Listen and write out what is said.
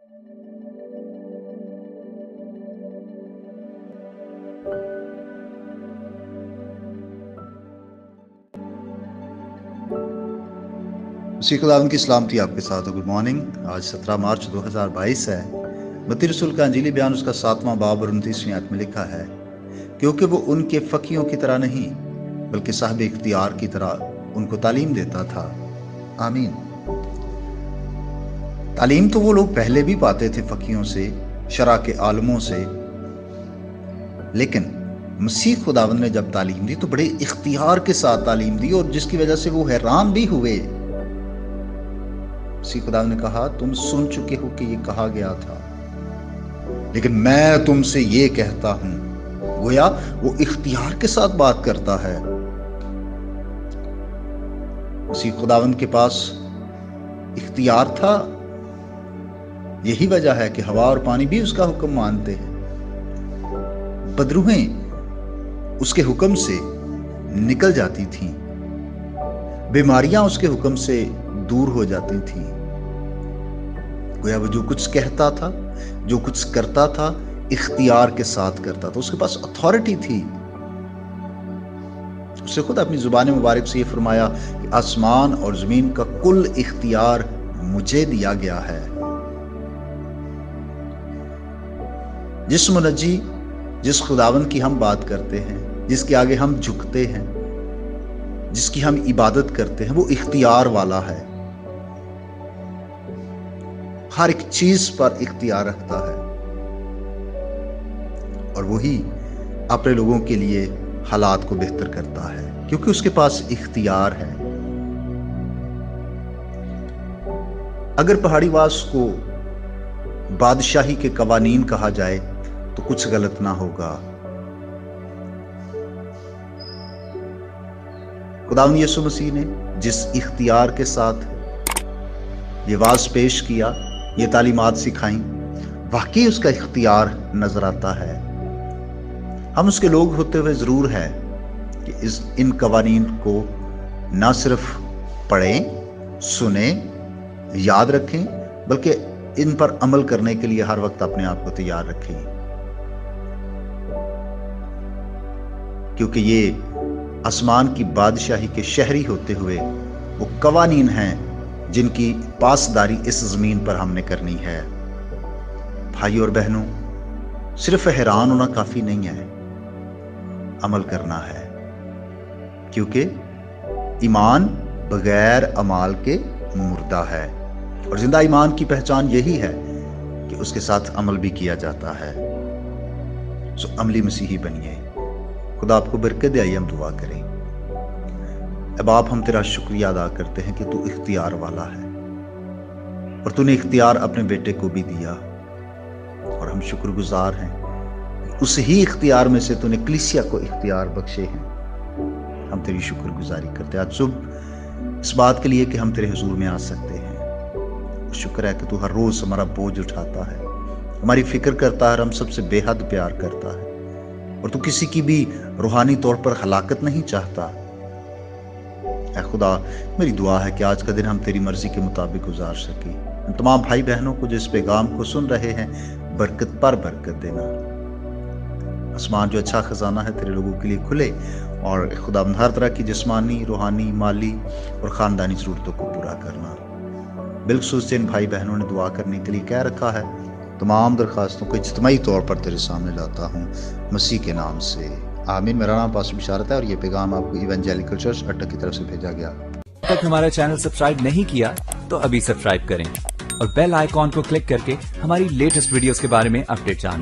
मसीह खुदावंद की सलामती आपके साथ हो। Good morning. आज 17 मार्च 2022 है। मत्ती रसूल का अंजीली बयान उसका 7वां बाब और 29वीं आयत में लिखा है, क्योंकि वो उनके फकीयों की तरह नहीं बल्कि साहब इख्तियार की तरह उनको तालीम देता था। आमीन। तालीम तो वो लोग पहले भी पाते थे फकीयों से, शरा के आलमों से, लेकिन मसीह खुदावंद ने जब तालीम दी तो बड़े इख्तियार के साथ तालीम दी, और जिसकी वजह से वो हैरान भी हुए। मसीह खुदावंद ने कहा, तुम सुन चुके हो कि ये कहा गया था, लेकिन मैं तुमसे ये कहता हूं। गोया वो इख्तियार के साथ बात करता है। मसीह खुदावंद के पास इख्तियार था। यही वजह है कि हवा और पानी भी उसका हुक्म मानते हैं। बदरूहें उसके हुक्म से निकल जाती थीं, बीमारियां उसके हुक्म से दूर हो जाती थीं। गोया वो जो कुछ कहता था, जो कुछ करता था, इख्तियार के साथ करता था। उसके पास अथॉरिटी थी। उसने खुद अपनी जुबान मुबारक से ये फरमाया कि आसमान और जमीन का कुल इख्तियार मुझे दिया गया है। जिस मुनज्जी, जिस खुदावंद की हम बात करते हैं, जिसके आगे हम झुकते हैं, जिसकी हम इबादत करते हैं, वो इख्तियार वाला है। हर एक चीज पर इख्तियार रखता है, और वही अपने लोगों के लिए हालात को बेहतर करता है, क्योंकि उसके पास इख्तियार है। अगर पहाड़ीवास को बादशाही के कवानीन कहा जाए तो कुछ गलत ना होगा। खुदावंद यीशु मसीह ने जिस इख्तियार के साथ ये वाज पेश किया, ये तालीमात सिखाई, वाकई उसका इख्तियार नजर आता है। हम उसके लोग होते हुए जरूर है कि इन कवानीन को ना सिर्फ पढ़ें, सुने, याद रखें, बल्कि इन पर अमल करने के लिए हर वक्त अपने आप को तैयार रखें, क्योंकि ये आसमान की बादशाही के शहरी होते हुए वो कवानीन हैं जिनकी पासदारी इस जमीन पर हमने करनी है। भाई और बहनों, सिर्फ हैरान होना काफी नहीं है, अमल करना है, क्योंकि ईमान बगैर अमाल के मुर्दा है, और जिंदा ईमान की पहचान यही है कि उसके साथ अमल भी किया जाता है। सो अमली मसीही बनिए। खुदा आपको बरकत दे। आइए हम दुआ करें। अब आप, हम तेरा शुक्रिया अदा करते हैं कि तू इख्तियार वाला है, और तूने इख्तियार अपने बेटे को भी दिया, और हम शुक्रगुजार हैं। उस ही इख्तियार में से तूने कलीसिया को इख्तियार बख्शे हैं। हम तेरी शुक्रगुजारी करते हैं आज सुबह इस बात के लिए कि हम तेरे हुजूर में आ सकते हैं। शुक्र है कि तू हर रोज हमारा बोझ उठाता है, हमारी फिक्र करता है, और हम सबसे बेहद प्यार करता है, और तू किसी की भी रूहानी तौर पर हलाकत नहीं चाहता। ऐ खुदा, मेरी दुआ है कि आज का दिन हम तेरी मर्जी के मुताबिक गुजार सके। तमाम भाई बहनों को जो इस पैगाम को सुन रहे हैं, बरकत पर बरकत देना। आसमान जो अच्छा खजाना है तेरे लोगों के लिए खुले, और खुदा हर तरह की जिस्मानी, रूहानी, माली और ख़ानदानी ज़रूरतों को पूरा करना। बिलखुसूस जिन भाई बहनों ने दुआ करने के लिए कह रखा है, तमाम दरख्वास्तों को इज्तिमाई तौर पर तेरे सामने लाता हूँ मसीह के नाम से, आमीन। मेरा नाम पास्टर बिशारत है, और ये पैगाम आपको इवेंजेलिकल चर्च अट्टक की तरफ से भेजा गया। अब तक हमारा चैनल सब्सक्राइब नहीं किया तो अभी सब्सक्राइब करें, और बेल आइकॉन को क्लिक करके हमारी लेटेस्ट वीडियोस के बारे में अपडेट जानें।